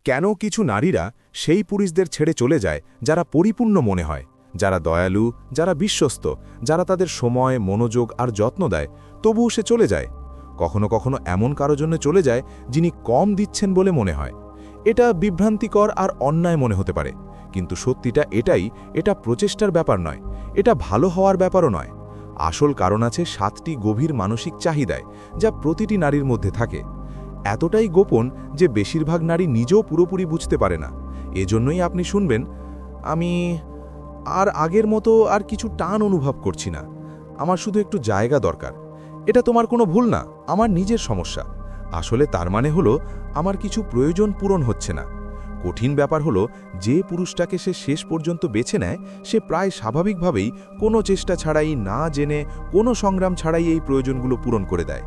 কেন কিছু নারীরা সেই পুরুষদের ছেড়ে চলে যায় যারা পরিপূর্ণ মনে হয়, যারা দয়ালু, যারা বিশ্বস্ত, যারা তাদের সময়, মনোযোগ আর যত্ন দেয়, তবুও সে চলে যায়। কখনো কখনো এমন কারো জন্য চলে যায় যিনি কম দিচ্ছেন বলে মনে হয়। এটা বিভ্রান্তিকর আর অন্যায় মনে হতে পারে, কিন্তু সত্যিটা এটাই, এটা প্রচেষ্টার ব্যাপার নয়, এটা ভালো হওয়ার ব্যাপারও নয়। আসল কারণ আছে 7টি গভীর মানসিক চাহিদায়, যা প্রতিটি নারীর মধ্যে থাকে। এতটাই গোপন যে বেশিরভাগ নারী নিজেও পুরোপুরি বুঝতে পারে না। এজন্যই আপনি শুনবেন, আমি আর আগের মতো আর কিছু টান অনুভব করছি না, আমার শুধু একটু জায়গা দরকার। এটা তোমার কোনো ভুল না, আমার নিজের সমস্যা। আসলে তার মানে হলো আমার কিছু প্রয়োজন পূরণ হচ্ছে না। কঠিন ব্যাপার হলো, যে পুরুষটাকে সে শেষ পর্যন্ত বেছে নেয়, সে প্রায় স্বাভাবিকভাবেই কোনো চেষ্টা ছাড়াই, না জেনে, কোনো সংগ্রাম ছাড়াই এই প্রয়োজনগুলো পূরণ করে দেয়।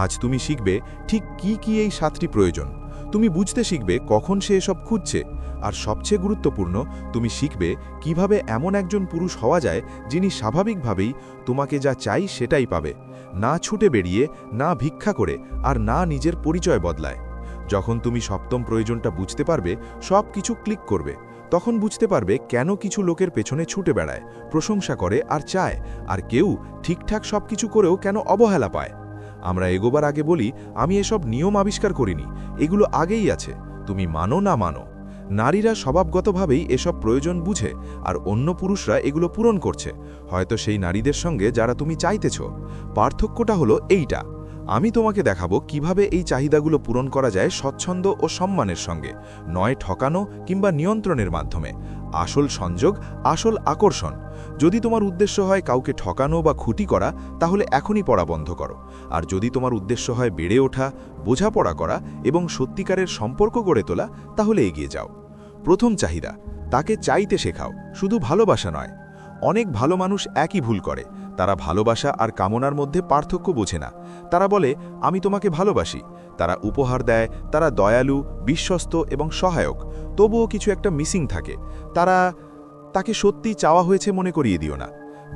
আজ তুমি শিখবে ঠিক কি এই 7টি প্রয়োজন। তুমি বুঝতে শিখবে কখন সে এসব খুঁজছে, আর সবচেয়ে গুরুত্বপূর্ণ, তুমি শিখবে কিভাবে এমন একজন পুরুষ হওয়া যায় যিনি স্বাভাবিকভাবেই তোমাকে যা চাই সেটাই পাবে, না ছুটে বেরিয়ে, না ভিক্ষা করে, আর না নিজের পরিচয় বদলায়। যখন তুমি 7ম প্রয়োজনটা বুঝতে পারবে, সব কিছু ক্লিক করবে। তখন বুঝতে পারবে কেন কিছু লোকের পেছনে ছুটে বেড়ায়, প্রশংসা করে আর চায়, আর কেউ ঠিকঠাক সব কিছু করেও কেন অবহেলা পায়। আমরা এগোবার আগে বলি, আমি এসব নিয়ম আবিষ্কার করিনি, এগুলো আগেই আছে, তুমি মানো না মানো। নারীরা স্বভাবগতভাবেই এসব প্রয়োজন বুঝে, আর অন্য পুরুষরা এগুলো পূরণ করছে, হয়তো সেই নারীদের সঙ্গে যারা তুমি চাইতেছ। পার্থক্যটা হলো এইটা। আমি তোমাকে দেখাবো কিভাবে এই চাহিদাগুলো পূরণ করা যায় স্বচ্ছন্দ ও সম্মানের সঙ্গে, নয় ঠকানো কিংবা নিয়ন্ত্রণের মাধ্যমে। আসল সংযোগ, আসল আকর্ষণ। যদি তোমার উদ্দেশ্য হয় কাউকে ঠকানো বা খুঁটি করা, তাহলে এখনই পড়া বন্ধ করো। আর যদি তোমার উদ্দেশ্য হয় বেড়ে ওঠা, বোঝাপড়া করা এবং সত্যিকারের সম্পর্ক গড়ে তোলা, তাহলে এগিয়ে যাও। প্রথম চাহিদা, তাকে চাইতে শেখাও, শুধু ভালোবাসা নয়। অনেক ভালো মানুষ একই ভুল করে, তারা ভালোবাসা আর কামনার মধ্যে পার্থক্য বোঝে না। তারা বলে, আমি তোমাকে ভালোবাসি, তারা উপহার দেয়, তারা দয়ালু, বিশ্বস্ত এবং সহায়ক, তবুও কিছু একটা মিসিং থাকে। তাকে সত্যি চাওয়া হয়েছে মনে করিয়ে দিও না।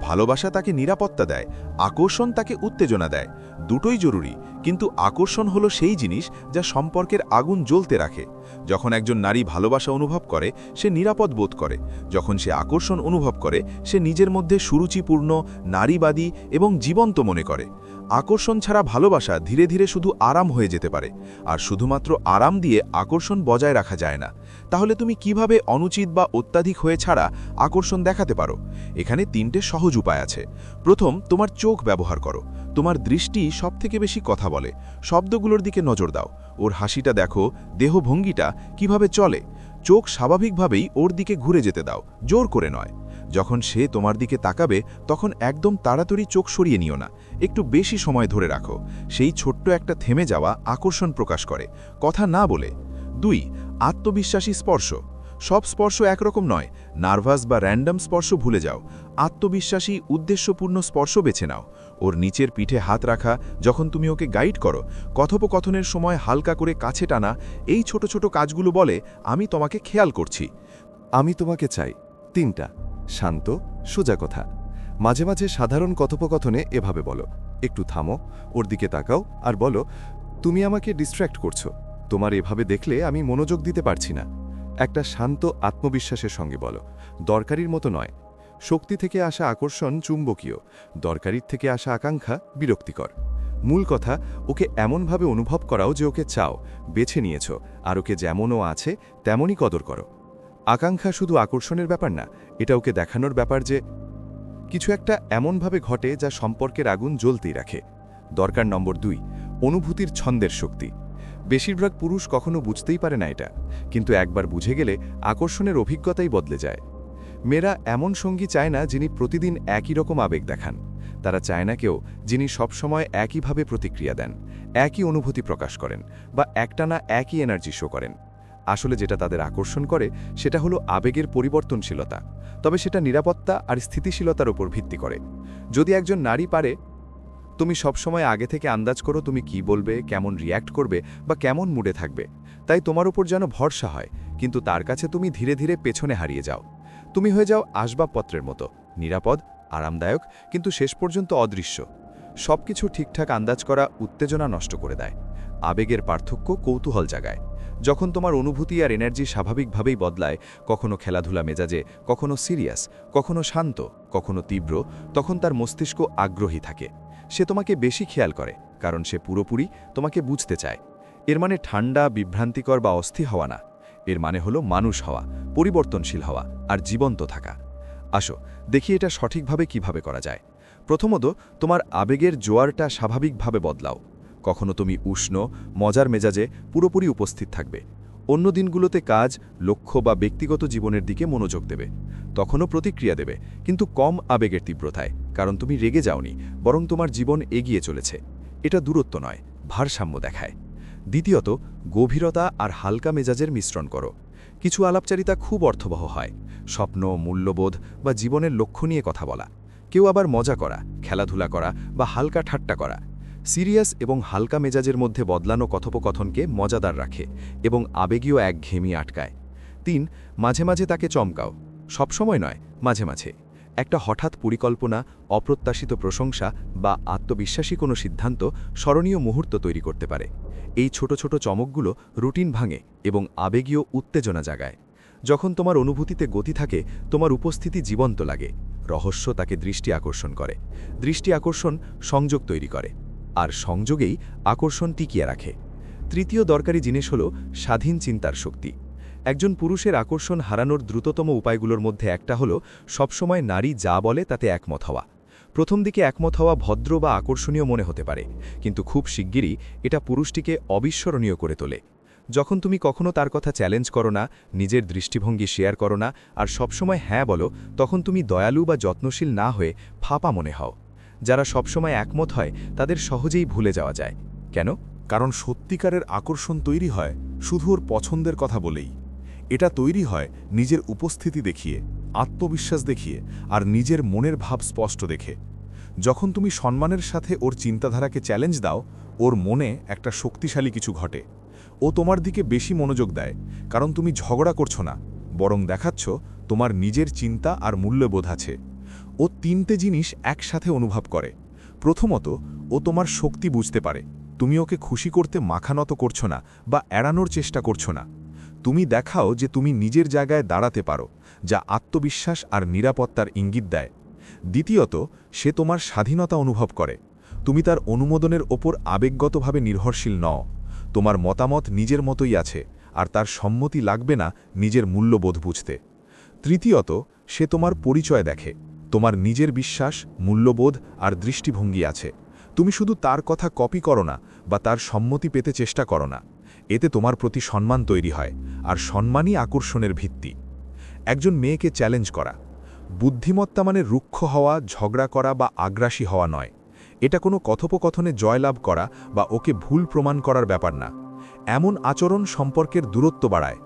ভালোবাসা তাকে নিরাপত্তা দেয়, আকর্ষণ তাকে উত্তেজনা দেয়। দুটোই জরুরি, কিন্তু আকর্ষণ হলো সেই জিনিস যা সম্পর্কের আগুন জ্বলতে রাখে। যখন একজন নারী ভালোবাসা অনুভব করে, সে নিরাপদ বোধ করে। যখন সে আকর্ষণ অনুভব করে, সে নিজের মধ্যে সুরুচিপূর্ণ, নারীবাদী এবং জীবন্ত মনে করে। আকর্ষণ ছাড়া ভালোবাসা ধীরে ধীরে শুধু আরাম হয়ে যেতে পারে, আর শুধুমাত্র আরাম দিয়ে আকর্ষণ বজায় রাখা যায় না। তাহলে তুমি কিভাবে অনুচিত বা অত্যাধিক হয়ে ছাড়া আকর্ষণ দেখাতে পারো? এখানে 3টে সহজ উপায় আছে। প্রথম, তোমার চোখ ব্যবহার করো। তোমার দৃষ্টি সবথেকে বেশি কথা বলে। শব্দগুলোর দিকে নজর দাও, ওর হাসিটা দেখো, দেহভঙ্গিটা কিভাবে চলে। চোখ স্বাভাবিকভাবেই ওর দিকে ঘুরে যেতে দাও, জোর করে নয়। যখন সে তোমার দিকে তাকাবে, তখন একদম তাড়াতাড়ি চোখ সরিয়ে নিও না, একটু বেশি সময় ধরে রাখো। সেই ছোট্ট একটা থেমে যাওয়া আকর্ষণ প্রকাশ করে, কথা না বলে। 2, আত্মবিশ্বাসী স্পর্শ। সব স্পর্শ একরকম নয়, নার্ভাস বা র্যান্ডম স্পর্শ ভুলে যাও। আত্মবিশ্বাসী, উদ্দেশ্যপূর্ণ স্পর্শ বেছে নাও। ওর নিচের পিঠে হাত রাখা, যখন তুমি ওকে গাইড করো, কথোপকথনের সময় হালকা করে কাছে টানা, এই ছোট ছোট কাজগুলো বলে, আমি তোমাকে খেয়াল করছি। আমি তোমাকে চাই। 3টা শান্ত, সোজা কথা। মাঝে মাঝে সাধারণ কথোপকথনে এভাবে বলো, একটু থামো, ওর দিকে তাকাও আর বলো, তুমি আমাকে ডিস্ট্র্যাক্ট করছো, তোমার এভাবে দেখলে আমি মনোযোগ দিতে পারছি না। একটা শান্ত আত্মবিশ্বাসের সঙ্গে বলো, দরকারির মতো নয়। শক্তি থেকে আসা আকর্ষণ চুম্বকীয়, দরকারির থেকে আসা আকাঙ্ক্ষা বিরক্তিকর। মূল কথা, ওকে এমনভাবে অনুভব করাও যে ওকে চাও, বেছে নিয়েছ, আর ওকে যেমন ও আছে তেমনই কদর করো। আকাঙ্ক্ষা শুধু আকর্ষণের ব্যাপার না, এটা ওকে দেখানোর ব্যাপার যে কিছু একটা এমনভাবে ঘটে যা সম্পর্কের আগুন জ্বলতেই রাখে। দরকার নম্বর 2, অনুভূতির ছন্দের শক্তি। বেশিরভাগ পুরুষ কখনো বুঝতেই পারে না এটা, কিন্তু একবার বুঝে গেলে আকর্ষণের অভিজ্ঞতাই বদলে যায়। মেয়েরা এমন সঙ্গী চায় না যিনি প্রতিদিন একই রকম আবেগ দেখান। তারা চায় না কেউ যিনি সবসময় একইভাবে প্রতিক্রিয়া দেন, একই অনুভূতি প্রকাশ করেন, বা একটানা একই এনার্জি শো করেন। আসলে যেটা তাদের আকর্ষণ করে সেটা হলো আবেগের পরিবর্তনশীলতা, তবে সেটা নিরাপত্তা আর স্থিতিশীলতার উপর ভিত্তি করে। যদি একজন নারী পারে, তুমি সবসময় আগে থেকে আন্দাজ করো তুমি কি বলবে, কেমন রিয়্যাক্ট করবে বা কেমন মুডে থাকবে, তাই তোমার উপর যেন ভরসা হয়, কিন্তু তার কাছে তুমি ধীরে ধীরে পেছনে হারিয়ে যাও। তুমি হয়ে যাও আসবাবপত্রের মতো, নিরাপদ, আরামদায়ক, কিন্তু শেষ পর্যন্ত অদৃশ্য। সবকিছু ঠিকঠাক আন্দাজ করা উত্তেজনা নষ্ট করে দেয়। আবেগের পার্থক্য কৌতূহল জাগায়। যখন তোমার অনুভূতি আর এনার্জি স্বাভাবিকভাবেই বদলায়, কখনো খেলাধুলা মেজাজে, কখনো সিরিয়াস, কখনো শান্ত, কখনো তীব্র, তখন তার মস্তিষ্ক আগ্রহী থাকে। সে তোমাকে বেশি খেয়াল করে, কারণ সে পুরোপুরি তোমাকে বুঝতে চায়। এর মানে ঠান্ডা, বিভ্রান্তিকর বা অস্থির হওয়া না। এর মানে হলো মানুষ হওয়া, পরিবর্তনশীল হওয়া আর জীবন্ত থাকা। আসো দেখি এটা সঠিকভাবে কিভাবে করা যায়। প্রথমত, তোমার আবেগের জোয়ারটা স্বাভাবিকভাবে বদলাও। কখনো তুমি উষ্ণ, মজার মেজাজে পুরোপুরি উপস্থিত থাকবে। অন্য দিনগুলোতে কাজ, লক্ষ্য বা ব্যক্তিগত জীবনের দিকে মনোযোগ দেবে। তখনও প্রতিক্রিয়া দেবে, কিন্তু কম আবেগের তীব্রতায়, কারণ তুমি রেগে যাওনি, বরং তোমার জীবন এগিয়ে চলেছে। এটা দূরত্ব নয়, ভারসাম্য দেখায়। দ্বিতীয়ত, গভীরতা আর হালকা মেজাজের মিশ্রণ করো। কিছু আলাপচারিতা খুব অর্থবহ হয়, স্বপ্ন, মূল্যবোধ বা জীবনের লক্ষ্য নিয়ে কথা বলা। কেউ আবার মজা করা, খেলাধুলা করা বা হালকা ঠাট্টা করা। সিরিয়াস এবং হালকা মেজাজের মধ্যে বদলানো কথোপকথনকে মজাদার রাখে এবং আবেগীয় একঘেয়েমি আটকায়। ৩. মাঝে মাঝে তাকে চমকাও। সবসময় নয়, মাঝে মাঝে। একটা হঠাৎ পরিকল্পনা, অপ্রত্যাশিত প্রশংসা বা আত্মবিশ্বাসী কোনো সিদ্ধান্ত স্মরণীয় মুহূর্ত তৈরি করতে পারে। এই ছোট ছোট চমকগুলো রুটিন ভাঙে এবং আবেগীয় উত্তেজনা জাগায়। যখন তোমার অনুভূতিতে গতি থাকে, তোমার উপস্থিতি জীবন্ত লাগে। রহস্য তাকে দৃষ্টি আকর্ষণ করে। দৃষ্টি আকর্ষণ সংযোগ তৈরি করে, আর সংযোগেই আকর্ষণ টিকিয়ে রাখে। তৃতীয় দরকারি জিনিস হল স্বাধীন চিন্তার শক্তি। একজন পুরুষের আকর্ষণ হারানোর দ্রুততম উপায়গুলোর মধ্যে একটা হল সবসময় নারী যা বলে তাতে একমত হওয়া। প্রথম দিকে একমত হওয়া ভদ্র বা আকর্ষণীয় মনে হতে পারে, কিন্তু খুব শিগগিরই এটা পুরুষটিকে অবিস্মরণীয় করে তোলে। যখন তুমি কখনো তার কথা চ্যালেঞ্জ করো না, নিজের দৃষ্টিভঙ্গি শেয়ার করো না, আর সবসময় হ্যাঁ বলো, তখন তুমি দয়ালু বা যত্নশীল না হয়ে ফাঁপা মনে হও। যারা সবসময় একমত হয় তাদের সহজেই ভুলে যাওয়া যায়। কেন? কারণ সত্যিকারের আকর্ষণ তৈরি হয় শুধু ওর পছন্দের কথা বলেই। এটা তৈরি হয় নিজের উপস্থিতি দেখিয়ে, আত্মবিশ্বাস দেখিয়ে আর নিজের মনের ভাব স্পষ্ট দেখে। যখন তুমি সম্মানের সাথে ওর চিন্তাধারাকে চ্যালেঞ্জ দাও, ওর মনে একটা শক্তিশালী কিছু ঘটে। ও তোমার দিকে বেশি মনোযোগ দেয়, কারণ তুমি ঝগড়া করছো না, বরং দেখাচ্ছ তোমার নিজের চিন্তা আর মূল্যবোধ আছে। ও 3টে জিনিস একসাথে অনুভব করে। প্রথমত, ও তোমার শক্তি বুঝতে পারে। তুমি ওকে খুশি করতে মাখানত করছো না বা এড়ানোর চেষ্টা করছো না। তুমি দেখাও যে তুমি নিজের জায়গায় দাঁড়াতে পারো, যা আত্মবিশ্বাস আর নিরাপত্তার ইঙ্গিত দেয়। দ্বিতীয়ত, সে তোমার স্বাধীনতা অনুভব করে। তুমি তার অনুমোদনের ওপর আবেগগতভাবে নির্ভরশীল নও। তোমার মতামত নিজের মতোই আছে, আর তার সম্মতি লাগবে না নিজের মূল্যবোধ বুঝতে। তৃতীয়ত, সে তোমার পরিচয় দেখে। তোমার নিজের বিশ্বাস, মূল্যবোধ আর দৃষ্টিভঙ্গি আছে। তুমি শুধু তার কথা কপি করো না বা তার সম্মতি পেতে চেষ্টা করো না। এতে তোমার প্রতি সম্মান তৈরি হয়, আর সম্মানই আকর্ষণের ভিত্তি। একজন মেয়েকে চ্যালেঞ্জ করা। বুদ্ধিমত্তা মানে রুক্ষ হওয়া, ঝগড়া করা বা আগ্রাসী হওয়া নয়। এটা কোনো কথোপকথনে জয়লাভ করা বা ওকে ভুল প্রমাণ করার ব্যাপার না। এমন আচরণ সম্পর্কের দূরত্ব বাড়ায়।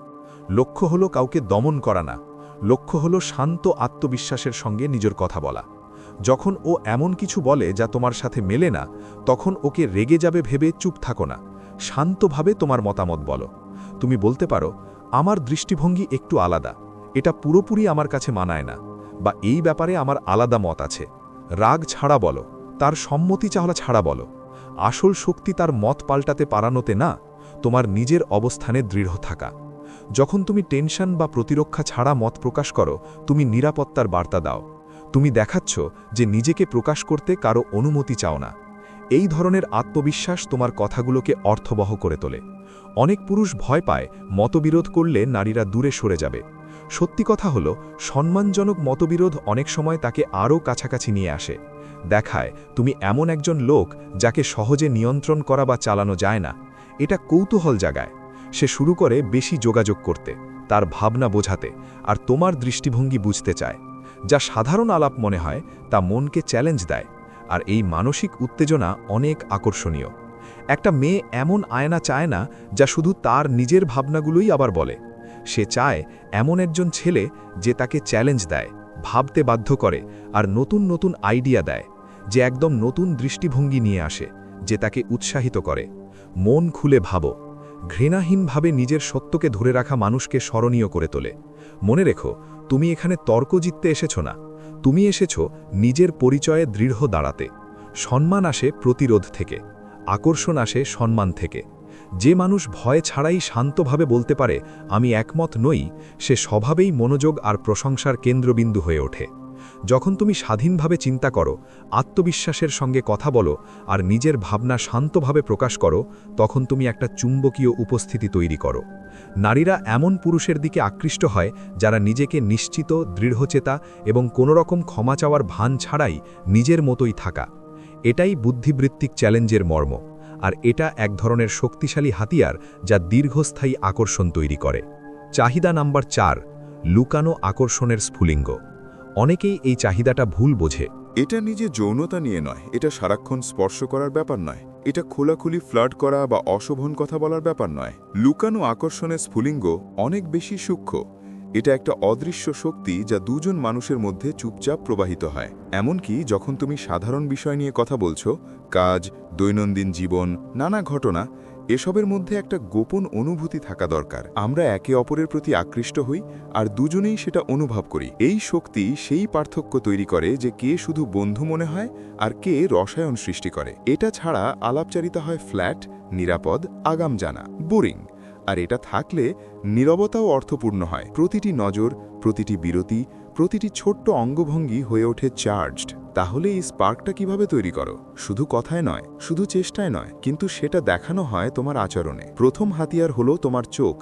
লক্ষ্য হলো কাউকে দমন করা না, লক্ষ্য হলো শান্ত আত্মবিশ্বাসের সঙ্গে নিজের কথা বলা। যখন ও এমন কিছু বলে যা তোমার সাথে মেলে না, তখন ওকে রেগে যাবে ভেবে চুপ থাকো না, শান্তভাবে তোমার মতামত বলো। তুমি বলতে পারো, আমার দৃষ্টিভঙ্গি একটু আলাদা, এটা পুরোপুরি আমার কাছে মানায় না, বা এই ব্যাপারে আমার আলাদা মত আছে। রাগ ছাড়া বলো, তার সম্মতি চাওয়া ছাড়া বলো। আসল শক্তি তার মত পাল্টাতে পারানোতে না, তোমার নিজের অবস্থানে দৃঢ় থাকা। যখন তুমি টেনশন বা প্রতিরক্ষা ছাড়া মত প্রকাশ করো, তুমি নিরাপত্তার বার্তা দাও। তুমি দেখাচ্ছ যে নিজেকে প্রকাশ করতে কারো অনুমতি চাও না। এই ধরনের আত্মবিশ্বাস তোমার কথাগুলোকে অর্থবহ করে তোলে। অনেক পুরুষ ভয় পায় মতবিরোধ করলে নারীরা দূরে সরে যাবে। সত্যি কথা হলো, সম্মানজনক মতবিরোধ অনেক সময় তাকে আরও কাছাকাছি নিয়ে আসে। দেখায় তুমি এমন একজন লোক যাকে সহজে নিয়ন্ত্রণ করা বা চালানো যায় না। এটা কৌতূহল জাগায়। সে শুরু করে বেশি যোগাযোগ করতে, তার ভাবনা বোঝাতে, আর তোমার দৃষ্টিভঙ্গি বুঝতে চায়। যা সাধারণ আলাপ মনে হয়, তা মনকে চ্যালেঞ্জ দেয়, আর এই মানসিক উত্তেজনা অনেক আকর্ষণীয়। একটা মেয়ে এমন আয়না চায় না যা শুধু তার নিজের ভাবনাগুলোই আবার বলে। সে চায় এমন একজন ছেলে যে তাকে চ্যালেঞ্জ দেয়, ভাবতে বাধ্য করে, আর নতুন নতুন আইডিয়া দেয়, যে একদম নতুন দৃষ্টিভঙ্গি নিয়ে আসে, যে তাকে উৎসাহিত করে। মন খুলে ভাবো। ঘৃণাহীনভাবে নিজের সত্যকে ধরে রাখা মানুষকে স্মরণীয় করে তোলে। মনে রেখো, তুমি এখানে তর্ক জিততে এসেছো না, তুমি এসেছো নিজের পরিচয়ে দৃঢ় দাঁড়াতে। সম্মান আসে প্রতিরোধ থেকে, আকর্ষণ আসে সম্মান থেকে। যে মানুষ ভয় ছাড়াই শান্তভাবে বলতে পারে আমি একমত নই, সে স্বভাবেই মনোযোগ আর প্রশংসার কেন্দ্রবিন্দু হয়ে ওঠে। যখন তুমি স্বাধীনভাবে চিন্তা করো, আত্মবিশ্বাসের সঙ্গে কথা বলো আর নিজের ভাবনা শান্তভাবে প্রকাশ করো, তখন তুমি একটা চুম্বকীয় উপস্থিতি তৈরি করো। নারীরা এমন পুরুষের দিকে আকৃষ্ট হয় যারা নিজেকে নিশ্চিত, দৃঢ়চেতা এবং কোনোরকম ক্ষমা চাওয়ার ভান ছাড়াই নিজের মতোই থাকা। এটাই বুদ্ধিবৃত্তিক চ্যালেঞ্জের মর্ম, আর এটা এক ধরনের শক্তিশালী হাতিয়ার যা দীর্ঘস্থায়ী আকর্ষণ তৈরি করে। চাহিদা নাম্বার 4, লুকানো আকর্ষণের স্ফুলিঙ্গ। অনেকেই এই চাহিদাটা ভুল বোঝে। এটা নিজে যৌনতা নিয়ে নয়, এটা সারাক্ষণ স্পর্শ করার ব্যাপার নয়, এটা খোলাখুলি ফ্লার্ট করা বা অশোভন কথা বলার ব্যাপার নয়। লুকানো আকর্ষণের স্ফুলিঙ্গ অনেক বেশি সূক্ষ্ম। এটা একটা অদৃশ্য শক্তি যা দুজন মানুষের মধ্যে চুপচাপ প্রবাহিত হয়। এমনকি যখন তুমি সাধারণ বিষয় নিয়ে কথা বলছো, কাজ, দৈনন্দিন জীবন, নানা ঘটনা, এসবের মধ্যে একটা গোপন অনুভূতি থাকা দরকার। আমরা একে অপরের প্রতি আকৃষ্ট হই আর দুজনেই সেটা অনুভব করি। এই শক্তি সেই পার্থক্য তৈরি করে যে কে শুধু বন্ধু মনে হয় আর কে রসায়ন সৃষ্টি করে। এটা ছাড়া আলাপচারিতা হয় ফ্ল্যাট, নিরাপদ, আগাম জানা, বোরিং। আর এটা থাকলে নীরবতাও অর্থপূর্ণ হয়। প্রতিটি নজর, প্রতিটি বিরতি, প্রতিটি ছোট্ট অঙ্গভঙ্গি হয়ে ওঠে চার্জড। তাহলে এই স্পার্কটা কিভাবে তৈরি করো? শুধু কথায় নয়, শুধু চেষ্টায় নয়, কিন্তু সেটা দেখানো হয় তোমার আচরণে। প্রথম হাতিয়ার হলো তোমার চোখ।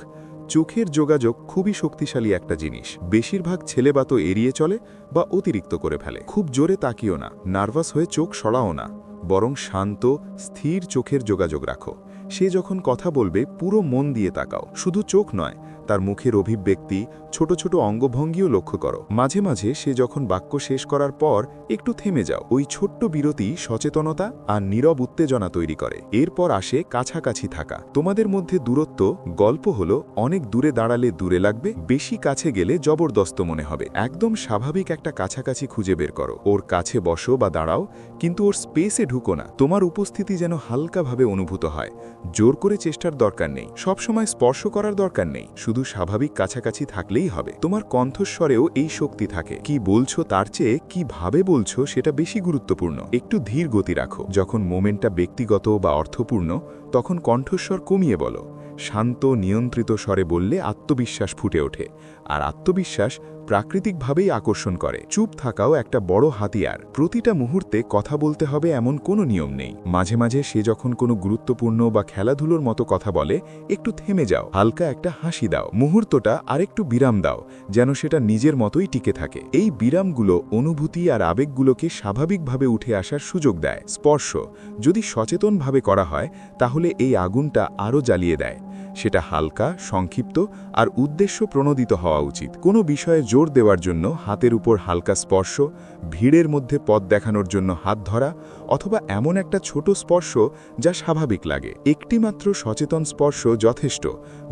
চোখের যোগাযোগ খুবই শক্তিশালী একটা জিনিস। বেশিরভাগ ছেলে বা তো এড়িয়ে চলে বা অতিরিক্ত করে ফেলে। খুব জোরে তাকিও না, নার্ভাস হয়ে চোখ সরাও না, বরং শান্ত, স্থির চোখের যোগাযোগ রাখো। সে যখন কথা বলবে পুরো মন দিয়ে তাকাও। শুধু চোখ নয়, তার মুখের অভিব্যক্তি, ছোট ছোট অঙ্গভঙ্গিও লক্ষ্য করো। মাঝে মাঝে সে যখন বাক্য শেষ করার পর একটু থেমে যাও। ওই ছোট্ট বিরতি সচেতনতা আর নীরব উত্তেজনা তৈরি করে। এরপর আসে কাছাকাছি থাকা। তোমাদের মধ্যে দূরত্ব গল্প হলো অনেক দূরে দাঁড়ালে দূরে লাগবে, বেশি কাছে গেলে জবরদস্ত মনে হবে। একদম স্বাভাবিক একটা কাছাকাছি খুঁজে বের করো। ওর কাছে বসো বা দাঁড়াও, কিন্তু ওর স্পেসে ঢুকো না। তোমার উপস্থিতি যেন হালকাভাবে অনুভূত হয়। জোর করে চেষ্টার দরকার নেই, সবসময় স্পর্শ করার দরকার নেই, শুধু স্বাভাবিক কাছাকাছি থাকলেই হবে। তোমার কণ্ঠস্বরেও এই শক্তি থাকে। কি বলছো তার চেয়ে কিভাবে বলছো সেটা বেশি গুরুত্বপূর্ণ। একটু ধীর গতি রাখো। যখন মোমেন্টটা ব্যক্তিগত বা অর্থপূর্ণ, তখন কণ্ঠস্বর কমিয়ে বলো। শান্ত, নিয়ন্ত্রিত স্বরে বললে আত্মবিশ্বাস ফুটে ওঠে, আর আত্মবিশ্বাস প্রাকৃতিকভাবেই আকর্ষণ করে। চুপ থাকাও একটা বড় হাতিয়ার। প্রতিটা মুহূর্তে কথা বলতে হবে এমন কোনো নিয়ম নেই। মাঝে মাঝে সে যখন কোনো গুরুত্বপূর্ণ বা খেলাধুলোর মতো কথা বলে, একটু থেমে যাও, হালকা একটা হাসি দাও, মুহূর্তটা আরেকটু বিরাম দাও, যেন সেটা নিজের মতোই টিকে থাকে। এই বিরামগুলো অনুভূতি আর আবেগগুলোকে স্বাভাবিকভাবে উঠে আসার সুযোগ দেয়। স্পর্শ যদি সচেতনভাবে করা হয়, তাহলে এই আগুনটা আরও জ্বালিয়ে দেয়। সেটা হালকা, সংক্ষিপ্ত আর উদ্দেশ্য প্রণোদিত হওয়া উচিত। কোনো বিষয়ে জোর দেওয়ার জন্য হাতের উপর হালকা স্পর্শ, ভিড়ের মধ্যে পথ দেখানোর জন্য হাত ধরা, অথবা এমন একটা ছোট স্পর্শ যা স্বাভাবিক লাগে। একটিমাত্র সচেতন স্পর্শ যথেষ্ট,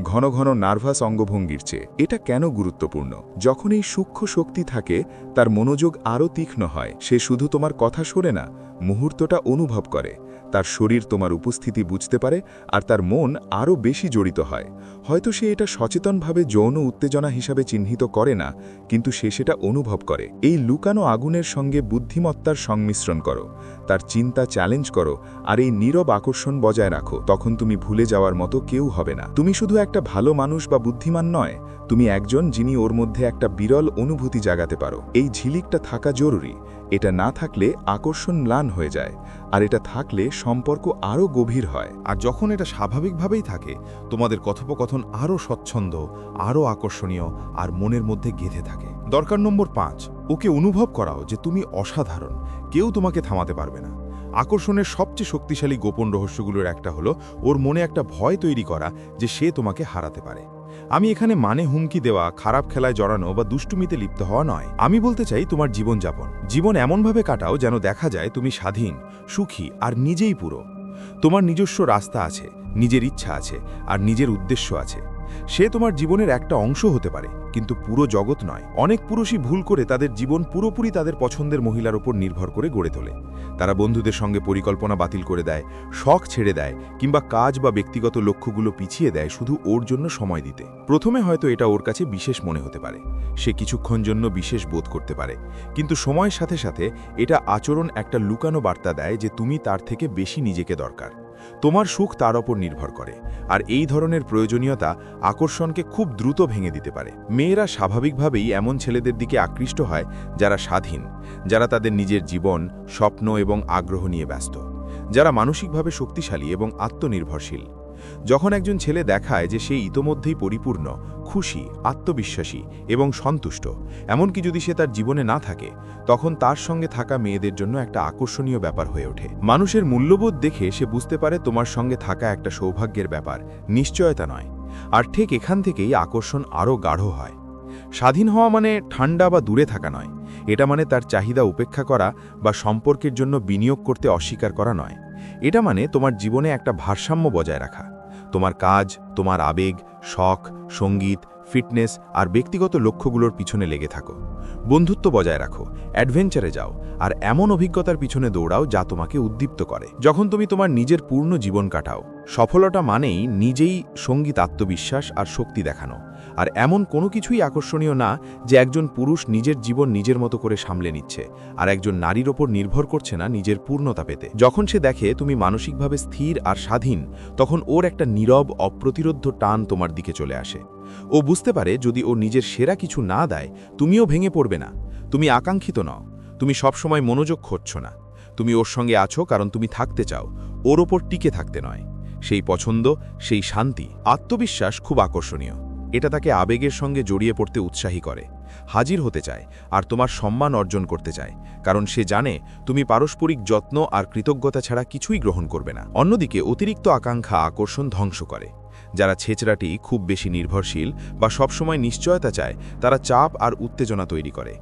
ঘন ঘন নার্ভাস অঙ্গভঙ্গির চেয়ে। এটা কেন গুরুত্বপূর্ণ? যখন এই সূক্ষ্ম শক্তি থাকে, তার মনোযোগ আরও তীক্ষ্ণ হয়। সে শুধু তোমার কথা শোনে না, মুহূর্তটা অনুভব করে। তার শরীর তোমার উপস্থিতি বুঝতে পারে, আর তার মন আরও বেশি জড়িত হয়। হয়তো সে এটা সচেতনভাবে যৌন উত্তেজনা হিসাবে চিহ্নিত করে না, কিন্তু সে সেটা অনুভব করে। এই লুকানো আগুনের সঙ্গে বুদ্ধিমত্তার সংমিশ্রণ করো, তার চিন্তা চ্যালেঞ্জ করো, আর এই নীরব আকর্ষণ বজায় রাখো। তখন তুমি ভুলে যাওয়ার মতো কেউ হবে না। তুমি শুধু একটা ভালো মানুষ বা বুদ্ধিমান নয়, তুমি একজন যিনি ওর মধ্যে একটা বিরল অনুভূতি জাগাতে পারো। এই ঝিলিকটা থাকা জরুরি। এটা না থাকলে আকর্ষণ ম্লান হয়ে যায়, আর এটা থাকলে সম্পর্ক আরও গভীর হয়। আর যখন এটা স্বাভাবিকভাবেই থাকে, তোমাদের কথোপকথন আরও স্বচ্ছন্দ, আরও আকর্ষণীয় আর মনের মধ্যে গেঁথে থাকে। দরকার নম্বর 5, ওকে অনুভব করাও যে তুমি অসাধারণ, কেউ তোমাকে থামাতে পারবে না। আকর্ষণের সবচেয়ে শক্তিশালী গোপন রহস্যগুলোর একটা হলো ওর মনে একটা ভয় তৈরি করা যে সে তোমাকে হারাতে পারে। আমি এখানে হুমকি দেওয়া, খারাপ খেলায় জড়ানো বা দুষ্টুমিতে লিপ্ত হওয়া নয়। আমি বলতে চাই তোমার জীবন এমনভাবে কাটাও যেন দেখা যায় তুমি স্বাধীন, সুখী আর নিজেই পুরো। তোমার নিজস্ব রাস্তা আছে, নিজের ইচ্ছা আছে, আর নিজের উদ্দেশ্য আছে। সে তোমার জীবনের একটা অংশ হতে পারে, কিন্তু পুরো জগৎ নয়। অনেক পুরুষই ভুল করে তাদের জীবন পুরোপুরি তাদের পছন্দের মহিলার উপর নির্ভর করে গড়ে তোলে। তারা বন্ধুদের সঙ্গে পরিকল্পনা বাতিল করে দেয়, শখ ছেড়ে দেয়, কিংবা কাজ বা ব্যক্তিগত লক্ষ্যগুলো পিছিয়ে দেয় শুধু ওর জন্য সময় দিতে। প্রথমে হয়তো এটা ওর কাছে বিশেষ মনে হতে পারে, সে কিছুক্ষণ জন্য বিশেষ বোধ করতে পারে, কিন্তু সময়ের সাথে সাথে এটা আচরণ একটা লুকানো বার্তা দেয় যে তুমি তার থেকে বেশি নিজেকে দরকার। তোমার সুখ তার ওপর নির্ভর করে, আর এই ধরনের প্রয়োজনীয়তা আকর্ষণকে খুব দ্রুত ভেঙে দিতে পারে। মেয়েরা স্বাভাবিকভাবেই এমন ছেলেদের দিকে আকৃষ্ট হয় যারা স্বাধীন, যারা তাদের নিজের জীবন, স্বপ্ন এবং আগ্রহ নিয়ে ব্যস্ত, যারা মানসিকভাবে শক্তিশালী এবং আত্মনির্ভরশীল। যখন একজন ছেলে দেখায় যে সে ইতোমধ্যেই পরিপূর্ণ, খুশি, আত্মবিশ্বাসী এবং সন্তুষ্ট, এমনকি যদি সে তার জীবনে না থাকে, তখন তার সঙ্গে থাকা মেয়েদের জন্য একটা আকর্ষণীয় ব্যাপার হয়ে ওঠে। মানুষের মূল্যবোধ দেখে সে বুঝতে পারে তোমার সঙ্গে থাকা একটা সৌভাগ্যের ব্যাপার, নিশ্চয়তা নয়। আর ঠিক এখান থেকেই আকর্ষণ আরও গাঢ় হয়। স্বাধীন হওয়া মানে ঠান্ডা বা দূরে থাকা নয়, এটা মানে তার চাহিদা উপেক্ষা করা বা সম্পর্কের জন্য বিনিয়োগ করতে অস্বীকার করা নয়। এটা মানে তোমার জীবনে একটা ভারসাম্য বজায় রাখা। তোমার কাজ, তোমার আবেগ, শখ, সঙ্গীত, ফিটনেস আর ব্যক্তিগত লক্ষ্যগুলোর পিছনে লেগে থাকো। বন্ধুত্ব বজায় রাখো, অ্যাডভেঞ্চারে যাও, আর এমন অভিজ্ঞতার পিছনে দৌড়াও যা তোমাকে উদ্দীপ্ত করে। যখন তুমি তোমার নিজের পূর্ণ জীবন কাটাও, সফলতা মানেই নিজেই সঙ্গীত, আত্মবিশ্বাস আর শক্তি দেখানো। আর এমন কোনো কিছুই আকর্ষণীয় না যে একজন পুরুষ নিজের জীবন নিজের মতো করে সামলে নিচ্ছে আর একজন নারীর ওপর নির্ভর করছে না নিজের পূর্ণতা পেতে। যখন সে দেখে তুমি মানসিকভাবে স্থির আর স্বাধীন, তখন ওর একটা নীরব, অপ্রতিরোধ্য টান তোমার দিকে চলে আসে। ও বুঝতে পারে যদি ও নিজের সেরা কিছু না দেয়, তুমিও ভেঙে পড়বে না। তুমি আকাঙ্ক্ষিত নও, তুমি সবসময় মনোযোগ খুঁজছ না। তুমি ওর সঙ্গে আছো কারণ তুমি থাকতে চাও, ওর ওপর টিকে থাকতে নয়। সেই পছন্দ, সেই শান্তি, আত্মবিশ্বাস খুব আকর্ষণীয়। এটা তাকে আবেগের সঙ্গে জড়িয়ে পড়তে উৎসাহী করে, হাজির হতে চায় আর তোমার সম্মান অর্জন করতে চায়, কারণ সে জানে তুমি পারস্পরিক যত্ন আর কৃতজ্ঞতা ছাড়া কিছুই গ্রহণ করবে না। অন্যদিকে অতিরিক্ত আকাঙ্ক্ষা আকর্ষণ ধ্বংস করে। যারা ছেচরাটি, খুব বেশি নির্ভরশীল বা সবসময় নিশ্চয়তা চায়, তারা চাপ আর উত্তেজনা তৈরি করে।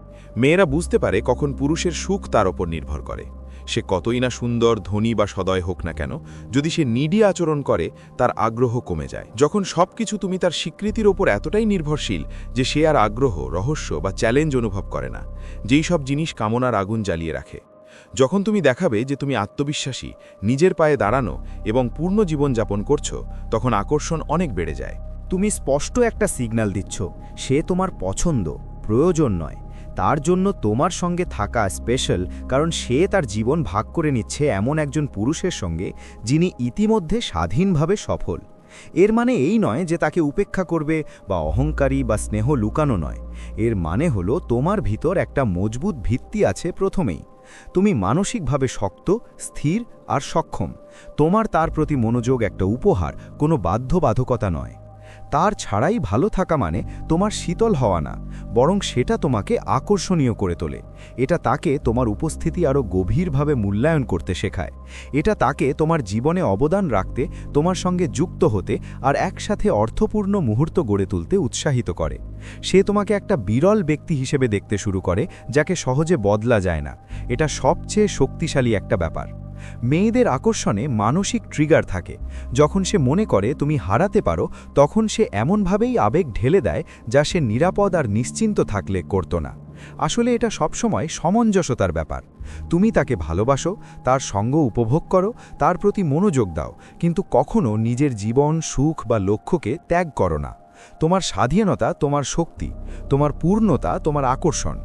মেয়েরা বুঝতে পারে কখন পুরুষের সুখ তার ওপর নির্ভর করে। সে কতই না সুন্দর, ধনী বা সদয় হোক না কেন, যদি সে নিডি আচরণ করে, তার আগ্রহ কমে যায়। যখন সবকিছু তুমি তার স্বীকৃতির ওপর এতটাই নির্ভরশীল যে সে আর আগ্রহ, রহস্য বা চ্যালেঞ্জ অনুভব করে না, যেই সব জিনিস কামনার আগুন জ্বালিয়ে রাখে। যখন তুমি দেখাবে যে তুমি আত্মবিশ্বাসী, নিজের পায়ে দাঁড়ানো এবং পূর্ণ জীবন যাপন করছো, তখন আকর্ষণ অনেক বেড়ে যায়। তুমি স্পষ্ট একটা সিগন্যাল দিচ্ছ, সে তোমার পছন্দ, প্রয়োজন নয়। তার জন্য তোমার সঙ্গে থাকা স্পেশাল, কারণ সে তার জীবন ভাগ করে নিচ্ছে এমন একজন পুরুষের সঙ্গে যিনি ইতিমধ্যে স্বাধীনভাবে সফল। এর মানে এই নয় যে তাকে উপেক্ষা করবে বা অহংকারী বা স্নেহ লুকানো নয়। এর মানে হলো তোমার ভিতর একটা মজবুত ভিত্তি আছে প্রথমেই। তুমি মানসিকভাবে শক্ত, স্থির আর সক্ষম। তোমার তার প্রতি মনোযোগ একটা উপহার, কোনো বাধ্যবাধকতা নয়। তার ছাড়াই ভালো থাকা মানে তোমার শীতল হওয়া না, বরং সেটা তোমাকে আকর্ষণীয় করে তোলে। এটা তাকে তোমার উপস্থিতি আরও গভীরভাবে মূল্যায়ন করতে শেখায়। এটা তাকে তোমার জীবনে অবদান রাখতে, তোমার সঙ্গে যুক্ত হতে আর একসাথে অর্থপূর্ণ মুহূর্ত গড়ে তুলতে উৎসাহিত করে। সে তোমাকে একটা বিরল ব্যক্তি হিসেবে দেখতে শুরু করে, যাকে সহজে বদলা যায় না। এটা সবচেয়ে শক্তিশালী একটা ব্যাপার। মেয়েদের আকর্ষণে মানসিক ট্রিগার থাকে। যখন সে মনে করে তুমি হারাতে পারো, তখন সে এমনভাবেই আবেগ ঢেলে দেয় যা সে নিরাপদ আর নিশ্চিন্ত থাকলে করত না। আসলে এটা সবসময় সামঞ্জস্যতার ব্যাপার। তুমি তাকে ভালোবাসো, তার সঙ্গ উপভোগ করো, তার প্রতি মনোযোগ দাও, কিন্তু কখনো নিজের জীবন, সুখ বা লক্ষ্যকে ত্যাগ করো না। তোমার স্বাধীনতা তোমার শক্তি, তোমার পূর্ণতা তোমার আকর্ষণ।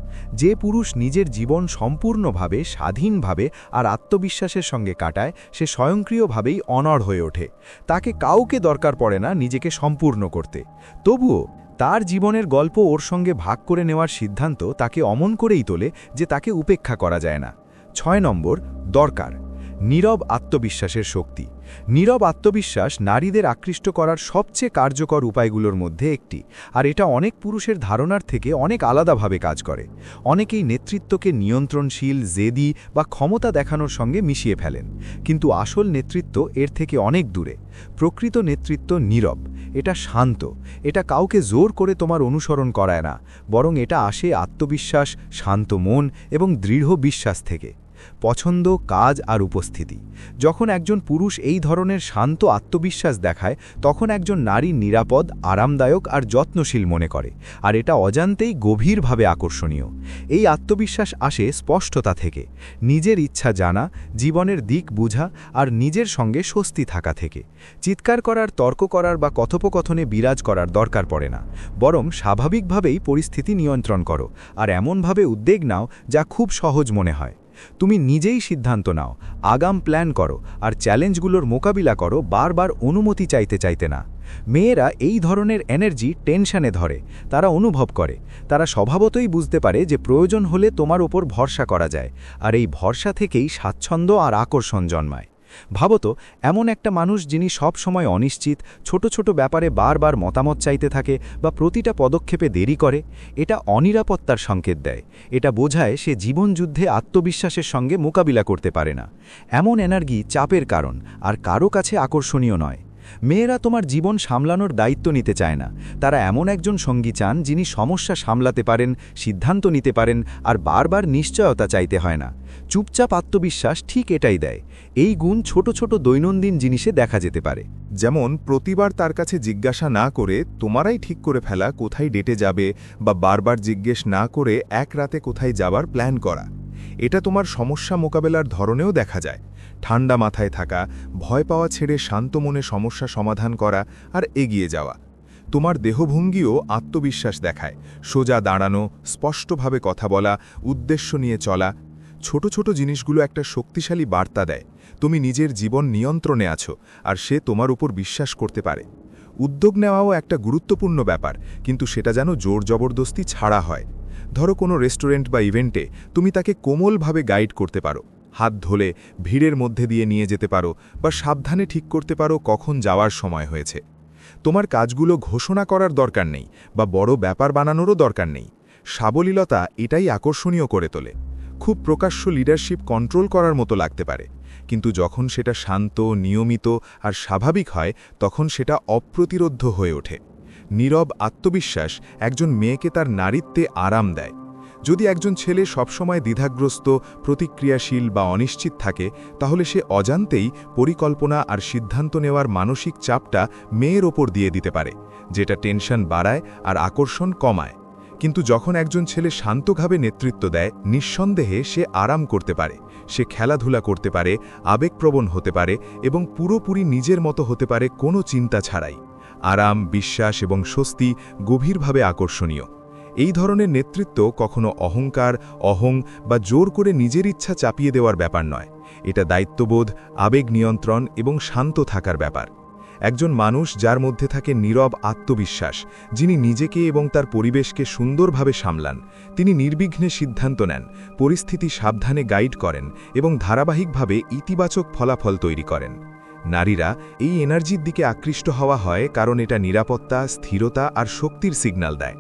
যে পুরুষ নিজের জীবন সম্পূর্ণভাবে, স্বাধীনভাবে আর আত্মবিশ্বাসের সঙ্গে কাটায়, সে স্বয়ংক্রিয়ভাবেই অনড় হয়ে ওঠে। তাকে কাউকে দরকার পড়ে না নিজেকে সম্পূর্ণ করতে। তবুও তার জীবনের গল্প ওর সঙ্গে ভাগ করে নেওয়ার সিদ্ধান্ত তাকে অমন করেই তোলে যে তাকে উপেক্ষা করা যায় না। 6 নম্বর, দরকার। নীরব আত্মবিশ্বাসের শক্তি। নীরব আত্মবিশ্বাস নারীদের আকৃষ্ট করার সবচেয়ে কার্যকর উপায়গুলোর মধ্যে একটি, আর এটা অনেক পুরুষের ধারণার থেকে অনেক আলাদাভাবে কাজ করে। অনেকেই নেতৃত্বকে নিয়ন্ত্রণশীল, জেদি বা ক্ষমতা দেখানোর সঙ্গে মিশিয়ে ফেলেন, কিন্তু আসল নেতৃত্ব এর থেকে অনেক দূরে। প্রকৃত নেতৃত্ব নীরব, এটা শান্ত, এটা কাউকে জোর করে তোমার অনুসরণ করায় না, বরং এটা আসে আত্মবিশ্বাস, শান্ত মন এবং দৃঢ় বিশ্বাস থেকে। পছন্দ, কাজ আর উপস্থিতি। যখন একজন পুরুষ এই ধরনের শান্ত আত্মবিশ্বাস দেখায়, তখন একজন নারী নিরাপদ, আরামদায়ক আর যত্নশীল মনে করে, আর এটা অজান্তেই গভীরভাবে আকর্ষণীয়। এই আত্মবিশ্বাস আসে স্পষ্টতা থেকে, নিজের ইচ্ছা জানা, জীবনের দিক বুঝা আর নিজের সঙ্গে স্বস্তি থাকা থেকে। চিৎকার করার, তর্ক করার বা কথোপকথনে বিরাজ করার দরকার পড়ে না, বরং স্বাভাবিকভাবেই পরিস্থিতি নিয়ন্ত্রণ করো আর এমনভাবে উদ্বেগ নাও যা খুব সহজ মনে হয়। তুমি নিজেই সিদ্ধান্ত নাও, আগাম প্ল্যান করো, আর চ্যালেঞ্জগুলোর মোকাবিলা করো, বারবার অনুমতি চাইতে চাইতে না। মেয়েরা এই ধরনের এনার্জি টেনশনে ধরে, তারা অনুভব করে, তারা স্বভাবতই বুঝতে পারে যে প্রয়োজন হলে তোমার ওপর ভরসা করা যায়, আর এই ভরসা থেকেই স্বাচ্ছন্দ্য আর আকর্ষণ জন্মায়। ভাবত, এমন একটা মানুষ যিনি সব সময় অনিশ্চিত, ছোট ছোট ব্যাপারে বারবার মতামত চাইতে থাকে বা প্রতিটা পদক্ষেপে দেরি করে, এটা অনিরাপত্তার সংকেত দেয়। এটা বোঝায় সে জীবনযুদ্ধে আত্মবিশ্বাসের সঙ্গে মোকাবিলা করতে পারে না। এমন এনার্জি চাপের কারণ, আর কারো কাছে আকর্ষণীয় নয়। মেয়েরা তোমার জীবন সামলানোর দায়িত্ব নিতে চায় না, তারা এমন একজন সঙ্গী চান যিনি সমস্যা সামলাতে পারেন, সিদ্ধান্ত নিতে পারেন, আর বারবার নিশ্চয়তা চাইতে হয় না। চুপচাপ আত্মবিশ্বাস ঠিক এটাই দেয়। এই গুণ ছোট ছোট দৈনন্দিন জিনিসে দেখা যেতে পারে। যেমন প্রতিবার তার কাছে জিজ্ঞাসা না করে তোমারাই ঠিক করে ফেলা কোথায় ডেটে যাবে, বা বারবার জিজ্ঞেস না করে এক রাতে কোথায় যাবার প্ল্যান করা। এটা তোমার সমস্যা মোকাবেলার ধরনেও দেখা যায়। ঠান্ডা মাথায় থাকা, ভয় পাওয়া ছেড়ে শান্ত মনে সমস্যা সমাধান করা আর এগিয়ে যাওয়া। তোমার দেহভঙ্গিও আত্মবিশ্বাস দেখায়। সোজা দাঁড়ানো, স্পষ্টভাবে কথা বলা, উদ্দেশ্য নিয়ে চলা। ছোট ছোট জিনিসগুলো একটা শক্তিশালী বার্তা দেয় তুমি নিজের জীবন নিয়ন্ত্রণে আছো, আর সে তোমার উপর বিশ্বাস করতে পারে। উদ্যোগ নেওয়াও একটা গুরুত্বপূর্ণ ব্যাপার, কিন্তু সেটা যেন জোর জবরদস্তি ছাড়া হয়। ধরো কোনো রেস্টুরেন্ট বা ইভেন্টে তুমি তাকে কোমলভাবে গাইড করতে পারো, হাত ধরে ভিড়ের মধ্যে দিয়ে নিয়ে যেতে পারো, বা সাবধানে ঠিক করতে পারো কখন যাওয়ার সময় হয়েছে। তোমার কাজগুলো ঘোষণা করার দরকার নেই, বা বড় ব্যাপার বানানোরও দরকার নেই। সাবলীলতা এটাই আকর্ষণীয় করে তোলে। খুব প্রকাশ্য লিডারশিপ কন্ট্রোল করার মতো লাগতে পারে, কিন্তু যখন সেটা শান্ত, নিয়মিত আর স্বাভাবিক হয়, তখন সেটা অপ্রতিরোধ্য হয়ে ওঠে। নীরব আত্মবিশ্বাস একজন মেয়েকে তার নারীত্বে আরাম দেয়। যদি একজন ছেলে সবসময় দ্বিধাগ্রস্ত, প্রতিক্রিয়াশীল বা অনিশ্চিত থাকে, তাহলে সে অজান্তেই পরিকল্পনা আর সিদ্ধান্ত নেওয়ার মানসিক চাপটা মেয়ের ওপর দিয়ে দিতে পারে, যেটা টেনশন বাড়ায় আর আকর্ষণ কমায়। কিন্তু যখন একজন ছেলে শান্তভাবে নেতৃত্ব দেয়, নিঃসন্দেহে সে আরাম করতে পারে, সে খেলাধুলা করতে পারে, আবেগপ্রবণ হতে পারে এবং পুরোপুরি নিজের মতো হতে পারে কোনো চিন্তা ছাড়াই। আরাম, বিশ্বাস এবং স্বস্তি গভীরভাবে আকর্ষণীয়। এই ধরনের নেতৃত্ব কখনো অহংকার, অহং বা জোর করে নিজের ইচ্ছা চাপিয়ে দেওয়ার ব্যাপার নয়। এটা দায়িত্ববোধ, আবেগ নিয়ন্ত্রণ এবং শান্ত থাকার ব্যাপার। একজন মানুষ যার মধ্যে থাকে নীরব আত্মবিশ্বাস, যিনি নিজেকে এবং তার পরিবেশকে সুন্দরভাবে সামলান, তিনি নির্বিঘ্নে সিদ্ধান্ত নেন, পরিস্থিতি সাবধানে গাইড করেন এবং ধারাবাহিকভাবে ইতিবাচক ফলাফল তৈরি করেন। নারীরা এই এনার্জির দিকে আকৃষ্ট হওয়া হয় কারণ এটা নিরাপত্তা, স্থিরতা আর শক্তির সিগন্যাল দেয়,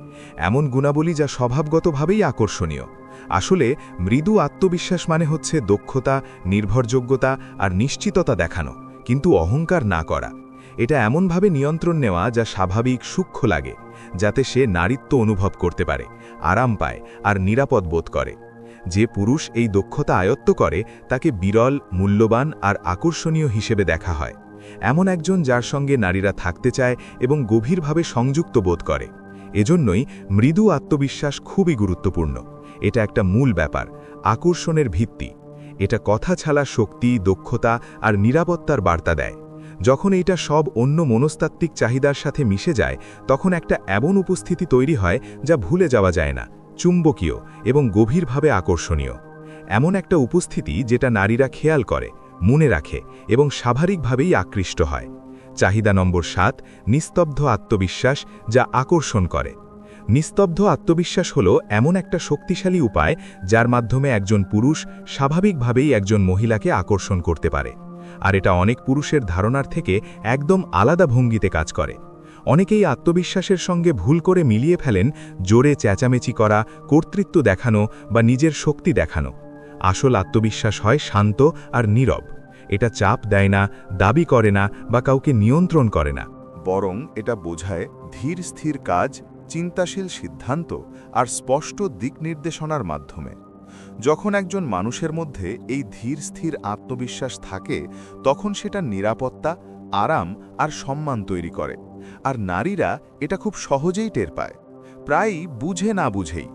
এমন গুণাবলী যা স্বভাবগতভাবেই আকর্ষণীয়। আসলে মৃদু আত্মবিশ্বাস মানে হচ্ছে দক্ষতা, নির্ভরযোগ্যতা আর নিশ্চিততা দেখানো, কিন্তু অহংকার না করা। এটা এমনভাবে নিয়ন্ত্রণ নেওয়া যা স্বাভাবিক, সূক্ষ্ম লাগে, যাতে সে নারীত্ব অনুভব করতে পারে, আরাম পায় আর নিরাপদ বোধ করে। যে পুরুষ এই দক্ষতা আয়ত্ত করে তাকে বিরল, মূল্যবান আর আকর্ষণীয় হিসেবে দেখা হয়। এমন একজন যার সঙ্গে নারীরা থাকতে চায় এবং গভীরভাবে সংযুক্ত বোধ করে। এজন্যই মৃদু আত্মবিশ্বাস খুবই গুরুত্বপূর্ণ। এটা একটা মূল ব্যাপার, আকর্ষণের ভিত্তি। এটা কথা ছাড়া শক্তি, দক্ষতা আর নিরাপত্তার বার্তা দেয়। যখন এইটা সব অন্য মনস্তাত্ত্বিক চাহিদার সাথে মিশে যায়, তখন একটা এমন উপস্থিতি তৈরি হয় যা ভুলে যাওয়া যায় না, চুম্বকীয় এবং গভীরভাবে আকর্ষণীয়। এমন একটা উপস্থিতি যেটা নারীরা খেয়াল করে, মনে রাখে এবং স্বাভাবিকভাবেই আকৃষ্ট হয়। চাহিদা নম্বর 7, নিস্তব্ধ আত্মবিশ্বাস যা আকর্ষণ করে। নিস্তব্ধ আত্মবিশ্বাস হল এমন একটা শক্তিশালী উপায় যার মাধ্যমে একজন পুরুষ স্বাভাবিকভাবেই একজন মহিলাকে আকর্ষণ করতে পারে। আর এটা অনেক পুরুষের ধারণার থেকে একদম আলাদা ভঙ্গিতে কাজ করে। অনেকেই আত্মবিশ্বাসের সঙ্গে ভুল করে মিলিয়ে ফেলেন জোরে চেঁচামেচি করা, কর্তৃত্ব দেখানো বা নিজের শক্তি দেখানো। আসল আত্মবিশ্বাস হয় শান্ত আর নীরব। এটা চাপ দেয় না, দাবি করে না বা কাউকে নিয়ন্ত্রণ করে না। বরং এটা বোঝায় ধীর স্থির কাজ, চিন্তাশীল সিদ্ধান্ত আর স্পষ্ট দিক নির্দেশনার মাধ্যমে। যখন একজন মানুষের মধ্যে এই ধীর স্থির আত্মবিশ্বাস থাকে, তখন সেটা নিরাপত্তা, আরাম আর সম্মান তৈরি করে। আর নারীরা এটা খুব সহজেই টের পায়, প্রায়ই বুঝে না বুঝেই।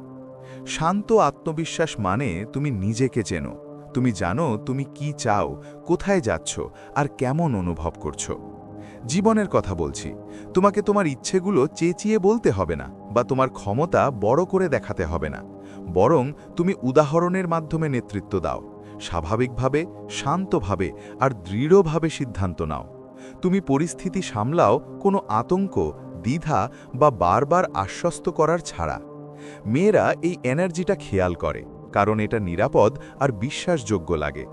শান্ত আত্মবিশ্বাস মানে তুমি নিজেকে চেনো, তুমি জানো তুমি কি চাও, কোথায় যাচ্ছ আর কেমন অনুভব করছো। জীবনের কথা বলছি, তোমাকে তোমার ইচ্ছেগুলো চেঁচিয়ে বলতে হবে না বা তোমার ক্ষমতা বড় করে দেখাতে হবে না, বরং তুমি উদাহরণের মাধ্যমে নেতৃত্ব দাও। স্বাভাবিকভাবে, শান্তভাবে আর দৃঢ়ভাবে সিদ্ধান্ত নাও। তুমি পরিস্থিতি সামলাও কোনো আতঙ্ক, দ্বিধা বা বারবার আশ্বস্ত করার ছাড়া। মেয়েরা এই এনার্জিটা খেয়াল করে, কারণ এটা নিরাপদ আর বিশ্বাসযোগ্য লাগে।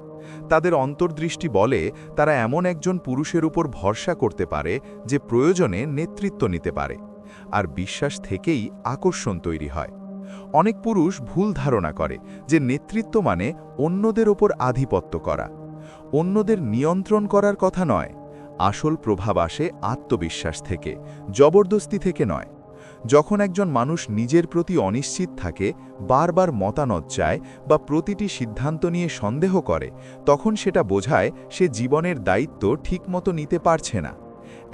তাদের অন্তর্দৃষ্টি বলে তারা এমন একজন পুরুষের উপর ভরসা করতে পারে যে প্রয়োজনে নেতৃত্ব নিতে পারে, আর বিশ্বাস থেকেই আকর্ষণ তৈরি হয়। অনেক পুরুষ ভুল ধারণা করে যে নেতৃত্ব মানে অন্যদের ওপর আধিপত্য করা। অন্যদের নিয়ন্ত্রণ করার কথা নয়, আসল প্রভাব আসে আত্মবিশ্বাস থেকে, জবরদস্তি থেকে নয়। যখন একজন মানুষ নিজের প্রতি অনিশ্চিত থাকে, বারবার মতামত চায় বা প্রতিটি সিদ্ধান্ত নিয়ে সন্দেহ করে, তখন সেটা বোঝায় সে জীবনের দায়িত্ব ঠিকমতো নিতে পারছে না।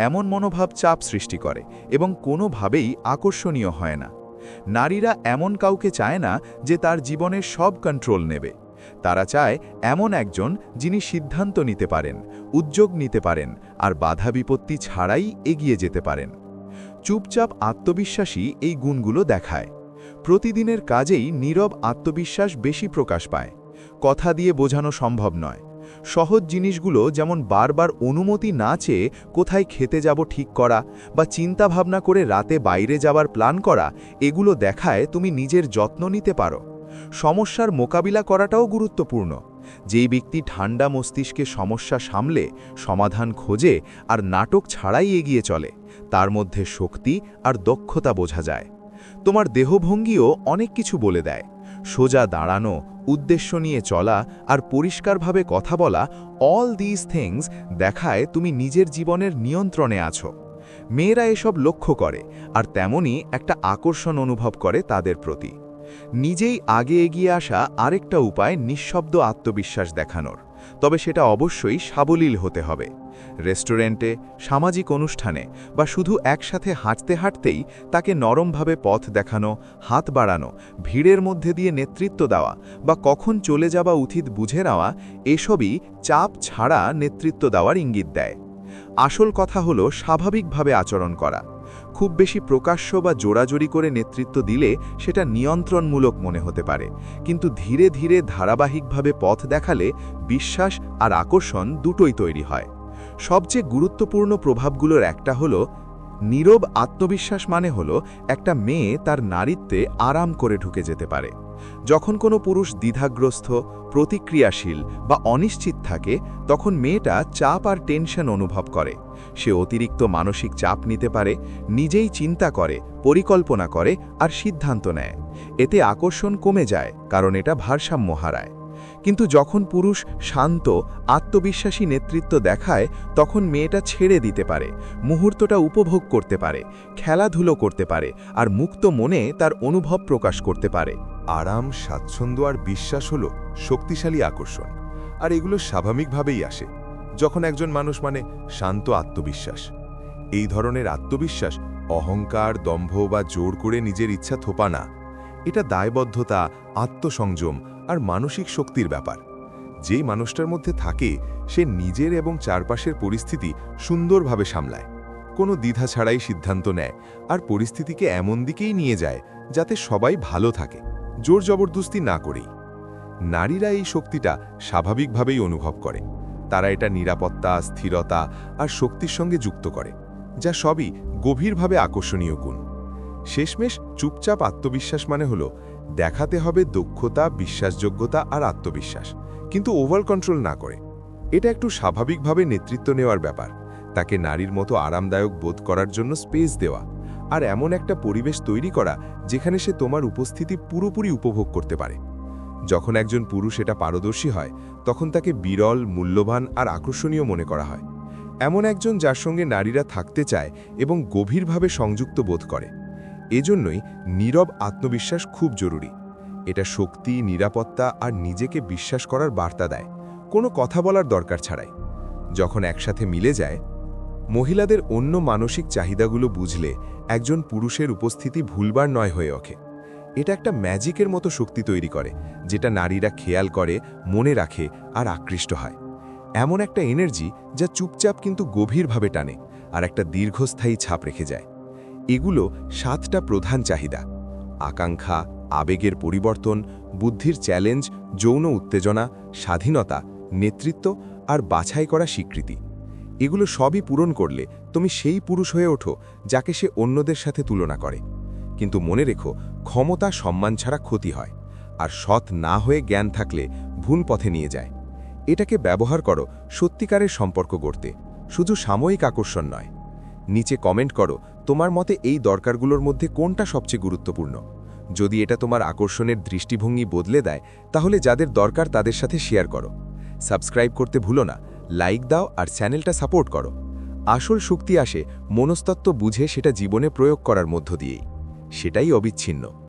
এমন মনোভাব চাপ সৃষ্টি করে এবং কোনোভাবেই আকর্ষণীয় হয় না। নারীরা এমন কাউকে চায় না যে তার জীবনের সব কন্ট্রোল নেবে। তারা চায় এমন একজন যিনি সিদ্ধান্ত নিতে পারেন, উদ্যোগ নিতে পারেন আর বাধা বিপত্তি ছাড়াই এগিয়ে যেতে পারেন। চুপচাপ আত্মবিশ্বাসী এই গুণগুলো দেখায়। প্রতিদিনের কাজেই নীরব আত্মবিশ্বাস বেশি প্রকাশ পায়। কথা দিয়ে বোঝানো সম্ভব নয়। সহজ জিনিসগুলো যেমন বারবার অনুমতি না চেয়ে কোথায় খেতে যাব ঠিক করা বা চিন্তা ভাবনা করে রাতে বাইরে যাওয়ার প্ল্যান করা, এগুলো দেখায় তুমি নিজের যত্ন নিতে পারো। সমস্যার মোকাবিলা করাটাও গুরুত্বপূর্ণ। যেই ব্যক্তি ঠান্ডা মস্তিষ্কে সমস্যা সামলে সমাধান খোঁজে আর নাটক ছাড়াই এগিয়ে চলে, তার মধ্যে শক্তি আর দক্ষতা বোঝা যায়। তোমার দেহভঙ্গিও অনেক কিছু বলে দেয়। সোজা দাঁড়ানো, উদ্দেশ্য নিয়ে চলা আর পরিষ্কারভাবে কথা বলা, অল দিস থিংস দেখায় তুমি নিজের জীবনের নিয়ন্ত্রণে আছো। মেয়েরা এসব লক্ষ্য করে আর তেমনই একটা আকর্ষণ অনুভব করে তাদের প্রতি। নিজেই আগে এগিয়ে আসা আরেকটা উপায় নিঃশব্দ আত্মবিশ্বাস দেখানোর, তবে সেটা অবশ্যই সাবলীল হতে হবে। রেস্টুরেন্টে, সামাজিক অনুষ্ঠানে বা শুধু একসাথে হাঁটতে হাঁটতেই তাকে নরমভাবে পথ দেখানো, হাত বাড়ানো, ভিড়ের মধ্যে দিয়ে নেতৃত্ব দেওয়া বা কখন চলে যাওয়া উচিত বুঝে নেওয়া, এসবই চাপ ছাড়া নেতৃত্ব দেওয়ার ইঙ্গিত দেয়। আসল কথা হলো স্বাভাবিকভাবে আচরণ করা। খুব বেশি প্রকাশ্য বা জোরাজোরি করে নেতৃত্ব দিলে সেটা নিয়ন্ত্রণমূলক মনে হতে পারে, কিন্তু ধীরে ধীরে ধারাবাহিকভাবে পথ দেখালে বিশ্বাস আর আকর্ষণ দুটোই তৈরি হয়। সবচেয়ে গুরুত্বপূর্ণ প্রভাবগুলোর একটা হলো নীরব আত্মবিশ্বাস মানে হলো একটা মেয়ে তার নারীত্বে আরাম করে ঢুকে যেতে পারে। যখন কোনো পুরুষ দ্বিধাগ্রস্ত, প্রতিক্রিয়াশীল বা অনিশ্চিত থাকে, তখন মেয়েটা চাপ আর টেনশন অনুভব করে। সে অতিরিক্ত মানসিক চাপ নিতে পারে, নিজেই চিন্তা করে, পরিকল্পনা করে আর সিদ্ধান্ত নেয়। এতে আকর্ষণ কমে যায়, কারণ এটা ভারসাম্য হারায়। কিন্তু যখন পুরুষ শান্ত, আত্মবিশ্বাসী নেতৃত্ব দেখায়, তখন মেয়েটা ছেড়ে দিতে পারে, মুহূর্তটা উপভোগ করতে পারে, খেলাধুলো করতে পারে আর মুক্ত মনে তার অনুভব প্রকাশ করতে পারে। আরাম, স্বাচ্ছন্দ্য আর বিশ্বাস হলো শক্তিশালী আকর্ষণ, আর এগুলো স্বাভাবিকভাবেই আসে যখন একজন মানুষ মানে শান্ত আত্মবিশ্বাস। এই ধরনের আত্মবিশ্বাস অহংকার, দম্ভ বা জোর করে নিজের ইচ্ছা থোপা না। এটা দায়বদ্ধতা, আত্মসংযম আর মানসিক শক্তির ব্যাপার। যেই মানুষটার মধ্যে থাকে, সে নিজের এবং চারপাশের পরিস্থিতি সুন্দরভাবে সামলায়, কোনো দ্বিধা ছাড়াই সিদ্ধান্ত নেয় আর পরিস্থিতিকে এমন দিকেই নিয়ে যায় যাতে সবাই ভালো থাকে, জোর জবরদস্তি না করেই। নারীরা এই শক্তিটা স্বাভাবিকভাবেই অনুভব করে। তারা এটা নিরাপত্তা, স্থিরতা আর শক্তির সঙ্গে যুক্ত করে, যা সবই গভীরভাবে আকর্ষণীয় গুণ। শেষমেশ চুপচাপ আত্মবিশ্বাস মানে হলো দেখাতে হবে দক্ষতা, বিশ্বাসযোগ্যতা আর আত্মবিশ্বাস, কিন্তু ওভার কন্ট্রোল না করে। এটা একটু স্বাভাবিকভাবে নেতৃত্ব নেওয়ার ব্যাপার। তাকে নারীর মতো আরামদায়ক বোধ করার জন্য স্পেস দেওয়া আর এমন একটা পরিবেশ তৈরি করা যেখানে সে তোমার উপস্থিতি পুরোপুরি উপভোগ করতে পারে। যখন একজন পুরুষ এটা পারদর্শী হয়, তখন তাকে বিরল, মূল্যবান আর আকর্ষণীয় মনে করা হয়। এমন একজন যার সঙ্গে নারীরা থাকতে চায় এবং গভীরভাবে সংযুক্ত বোধ করে। এজন্যই নীরব আত্মবিশ্বাস খুব জরুরি। এটা শক্তি, নিরাপত্তা আর নিজেকে বিশ্বাস করার বার্তা দেয়, কোনো কথা বলার দরকার ছাড়াই। যখন একসাথে মিলে যায়, মহিলাদের অন্য মানসিক চাহিদাগুলো বুঝলে একজন পুরুষের উপস্থিতি ভুলবার নয় হয়ে ওঠে। এটা একটা ম্যাজিকের মতো শক্তি তৈরি করে, যেটা নারীরা খেয়াল করে, মনে রাখে আর আকৃষ্ট হয়। এমন একটা এনার্জি যা চুপচাপ কিন্তু গভীরভাবে টানে আর একটা দীর্ঘস্থায়ী ছাপ রেখে যায়। এগুলো 7টা প্রধান চাহিদা: আকাঙ্ক্ষা, আবেগের পরিবর্তন, বুদ্ধির চ্যালেঞ্জ, যৌন উত্তেজনা, স্বাধীনতা, নেতৃত্ব আর বাছাই করা স্বীকৃতি। এগুলো সবই পূরণ করলে তুমি সেই পুরুষ হয়ে ওঠো যাকে সে অন্যদের সাথে তুলনা করে। কিন্তু মনে রেখো, ক্ষমতা সম্মান ছাড়া ক্ষতি হয়, আর সৎ না হয়ে জ্ঞান থাকলে ভুল পথে নিয়ে যায়। এটাকে ব্যবহার করো সত্যিকারের সম্পর্ক গড়তে, শুধু সাময়িক আকর্ষণ নয়। নিচে কমেন্ট করো তোমার মতে এই দরকারগুলোর মধ্যে কোনটা সবচেয়ে গুরুত্বপূর্ণ। যদি এটা তোমার আকর্ষণের দৃষ্টিভঙ্গি বদলে দেয়, তাহলে যাদের দরকার তাদের সাথে শেয়ার করো। সাবস্ক্রাইব করতে ভুলো না, লাইক দাও আর চ্যানেলটা সাপোর্ট করো। আসল শক্তি আসে মনস্তত্ত্ব বুঝে সেটা জীবনে প্রয়োগ করার মধ্য দিয়েই। সেটাই অবিচ্ছিন্ন।